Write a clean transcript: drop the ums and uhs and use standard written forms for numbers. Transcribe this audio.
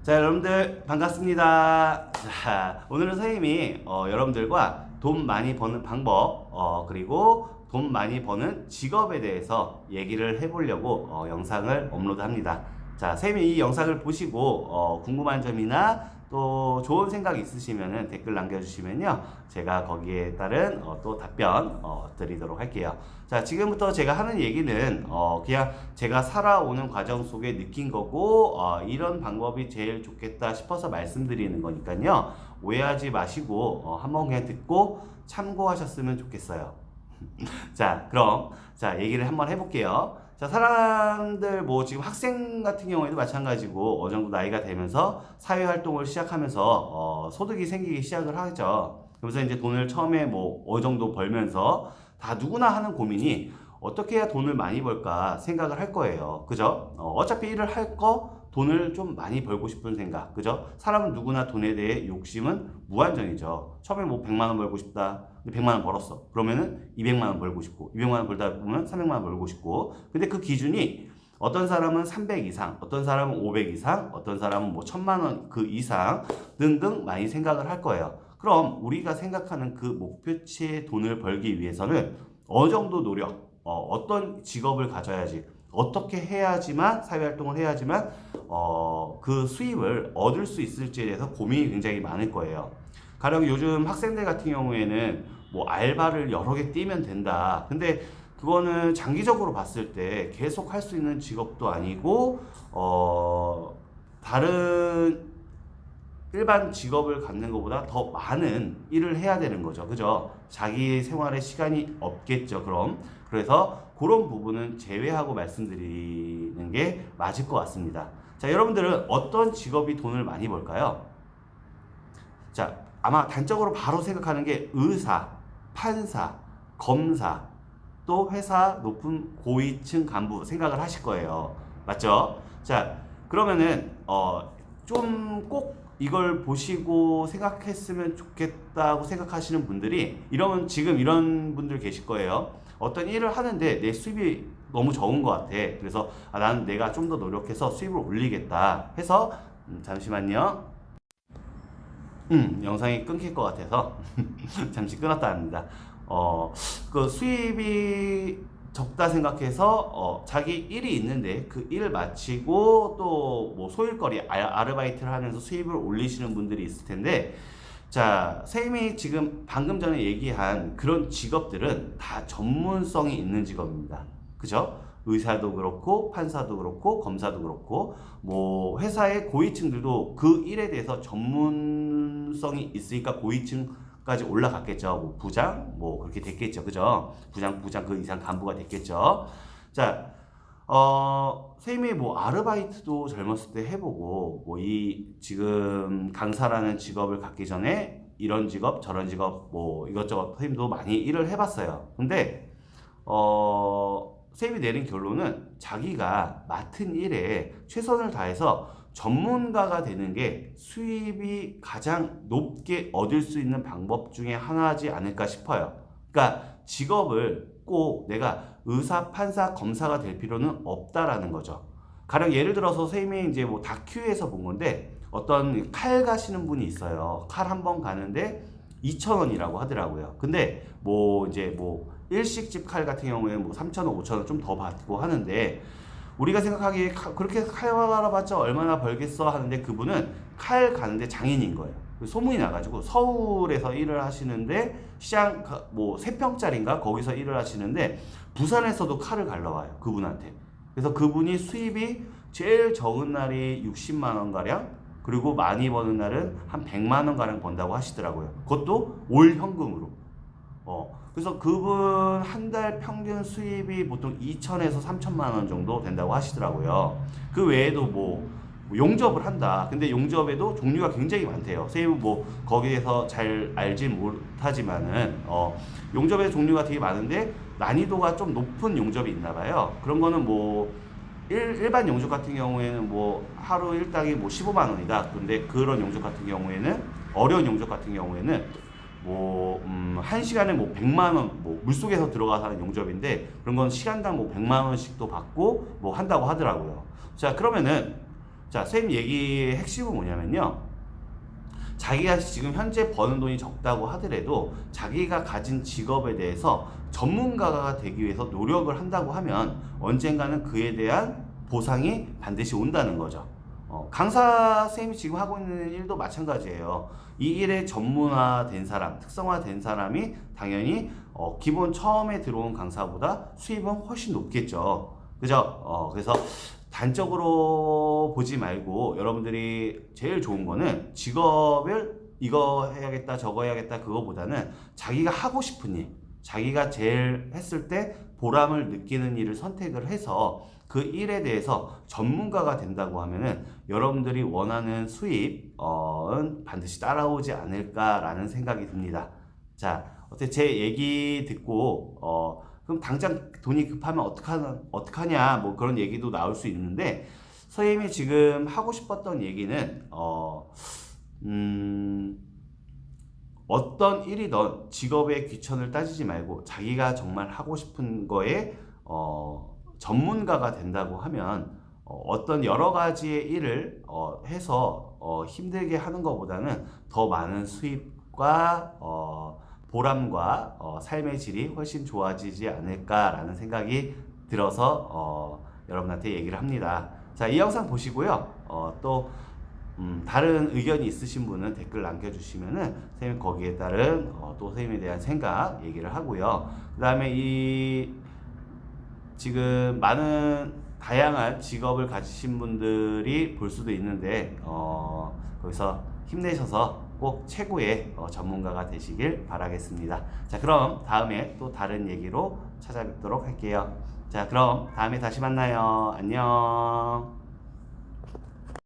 자, 여러분들 반갑습니다. 자, 오늘은 선생님이 여러분들과 돈 많이 버는 방법 그리고 돈 많이 버는 직업에 대해서 얘기를 해보려고 영상을 업로드합니다. 자, 선생님이 이 영상을 보시고 궁금한 점이나 또 좋은 생각 있으시면 댓글 남겨주시면요, 제가 거기에 따른 또 답변 드리도록 할게요. 자, 지금부터 제가 하는 얘기는 그냥 제가 살아오는 과정 속에 느낀 거고 이런 방법이 제일 좋겠다 싶어서 말씀드리는 거니까요, 오해하지 마시고 한번 그냥 듣고 참고하셨으면 좋겠어요. 자, 그럼 얘기를 한번 해볼게요. 자, 사람들 지금 학생 같은 경우에도 마찬가지고 어느 정도 나이가 되면서 사회활동을 시작하면서 소득이 생기기 시작을 하죠. 그러면서 이제 돈을 처음에 어느 정도 벌면서 다 누구나 하는 고민이 어떻게 해야 돈을 많이 벌까 생각을 할 거예요. 그죠? 어차피 일을 할 거 돈을 좀 많이 벌고 싶은 생각. 그죠? 사람은 누구나 돈에 대해 욕심은 무한정이죠. 처음에 100만 원 벌고 싶다. 근데 100만 원 벌었어. 그러면은 200만 원 벌고 싶고, 200만 원 벌다 보면 300만 원 벌고 싶고. 근데 그 기준이 어떤 사람은 300 이상, 어떤 사람은 500 이상, 어떤 사람은 1000만 원 그 이상 등등 많이 생각을 할 거예요. 그럼 우리가 생각하는 그 목표치의 돈을 벌기 위해서는 어느 정도 노력, 어떤 직업을 가져야지, 어떻게 해야지만, 사회활동을 해야지만 그 수입을 얻을 수 있을지에 대해서 고민이 굉장히 많을 거예요. 가령 요즘 학생들 같은 경우에는 알바를 여러 개 뛰면 된다. 근데 그거는 장기적으로 봤을 때 계속 할 수 있는 직업도 아니고 다른 일반 직업을 갖는 것보다 더 많은 일을 해야 되는 거죠. 그죠? 자기 생활에 시간이 없겠죠. 그래서 그런 부분은 제외하고 말씀드리는 게 맞을 것 같습니다. 자, 여러분들은 어떤 직업이 돈을 많이 벌까요? 자, 아마 단적으로 바로 생각하는 게 의사, 판사, 검사, 또 회사 높은 고위층 간부 생각을 하실 거예요. 맞죠? 자, 그러면은 좀 꼭 이걸 보시고 생각했으면 좋겠다고 생각하시는 분들이 지금 이런 분들 계실 거예요. 어떤 일을 하는데 내 수입이 너무 적은 것 같아. 그래서 나는 내가 좀 더 노력해서 수입을 올리겠다 해서 잠시만요. 영상이 끊길 것 같아서 잠시 끊었다 합니다. 그 수입이 적다 생각해서 자기 일이 있는데 그 일을 마치고 또 소일거리 아르바이트를 하면서 수입을 올리시는 분들이 있을 텐데, 자, 선생님이 지금 방금 전에 얘기한 그런 직업들은 다 전문성이 있는 직업입니다. 그죠? 의사도 그렇고 판사도 그렇고 검사도 그렇고 회사의 고위층들도 그 일에 대해서 전문성이 있으니까 고위층까지 올라갔겠죠. 부장 그렇게 됐겠죠. 그죠? 부장 그 이상 간부가 됐겠죠. 자, 선생님이 아르바이트도 젊었을 때 해보고 이 지금 강사라는 직업을 갖기 전에 이런 직업 저런 직업 이것저것 선생님도 많이 일을 해봤어요. 근데 선생님이 내린 결론은 자기가 맡은 일에 최선을 다해서 전문가가 되는 게 수입이 가장 높게 얻을 수 있는 방법 중에 하나지 않을까 싶어요. 그러니까 직업을 꼭 내가 의사, 판사, 검사가 될 필요는 없다라는 거죠. 가령 예를 들어서 선생님이 이제 다큐에서 본 건데, 어떤 칼 가시는 분이 있어요. 칼 한 번 가는데 2,000원이라고 하더라고요. 근데 일식집 칼 같은 경우에는 3,000원, 5,000원 좀 더 받고 하는데, 우리가 생각하기에 그렇게 칼 갈아봤자 얼마나 벌겠어 하는데, 그분은 칼 가는데 장인인 거예요. 소문이 나가지고 서울에서 일을 하시는데, 시장 3평짜리인가 거기서 일을 하시는데 부산에서도 칼을 갈러 와요, 그분한테. 그래서 그분이 수입이 제일 적은 날이 60만 원 가량, 그리고 많이 버는 날은 한 100만 원 가량 번다고 하시더라고요. 그것도 올 현금으로. 그래서 그분 한 달 평균 수입이 보통 2천에서 3천만 원 정도 된다고 하시더라고요. 그 외에도 용접을 한다. 근데 용접에도 종류가 굉장히 많대요. 선생님은 거기에서 잘 알진 못하지만은 용접의 종류가 되게 많은데 난이도가 좀 높은 용접이 있나 봐요. 그런 거는 일반 용접 같은 경우에는 하루 일당이 15만 원이다. 근데 그런 용접 같은 경우에는, 어려운 용접 같은 경우에는 한 시간에 100만 원, 물속에서 들어가서 하는 용접인데, 그런 건 시간당 100만 원씩도 받고 한다고 하더라고요. 자, 그러면은 자, 선생님 얘기의 핵심은 뭐냐면요. 자기가 지금 현재 버는 돈이 적다고 하더라도 자기가 가진 직업에 대해서 전문가가 되기 위해서 노력을 한다고 하면 언젠가는 그에 대한 보상이 반드시 온다는 거죠. 강사 선생님이 지금 하고 있는 일도 마찬가지예요. 이 일에 전문화된 사람, 특성화된 사람이 당연히 기본 처음에 들어온 강사보다 수입은 훨씬 높겠죠. 그죠? 그래서 단적으로 보지 말고 여러분들이 제일 좋은 거는 직업을 이거 해야겠다 저거 해야겠다 그거보다는 자기가 하고 싶은 일, 자기가 제일 했을 때 보람을 느끼는 일을 선택을 해서 그 일에 대해서 전문가가 된다고 하면은 여러분들이 원하는 수입은 반드시 따라오지 않을까라는 생각이 듭니다. 자, 어때 제 얘기 듣고 그럼 당장 돈이 급하면 어떡하냐 뭐 그런 얘기도 나올 수 있는데 선생님이 지금 하고 싶었던 얘기는 어떤 일이든 직업의 귀천을 따지지 말고 자기가 정말 하고 싶은 거에 전문가가 된다고 하면 어떤 여러 가지의 일을 해서 힘들게 하는 것보다는 더 많은 수입과 보람과 삶의 질이 훨씬 좋아지지 않을까라는 생각이 들어서 여러분한테 얘기를 합니다. 자, 이 영상 보시고요. 또 다른 의견이 있으신 분은 댓글 남겨주시면은 선생님 거기에 따른 또 선생님에 대한 생각 얘기를 하고요. 그 다음에 이 지금 많은 다양한 직업을 가지신 분들이 볼 수도 있는데 거기서 힘내셔서 꼭 최고의 전문가가 되시길 바라겠습니다. 자, 그럼 다음에 또 다른 얘기로 찾아뵙도록 할게요. 자, 그럼 다음에 다시 만나요. 안녕.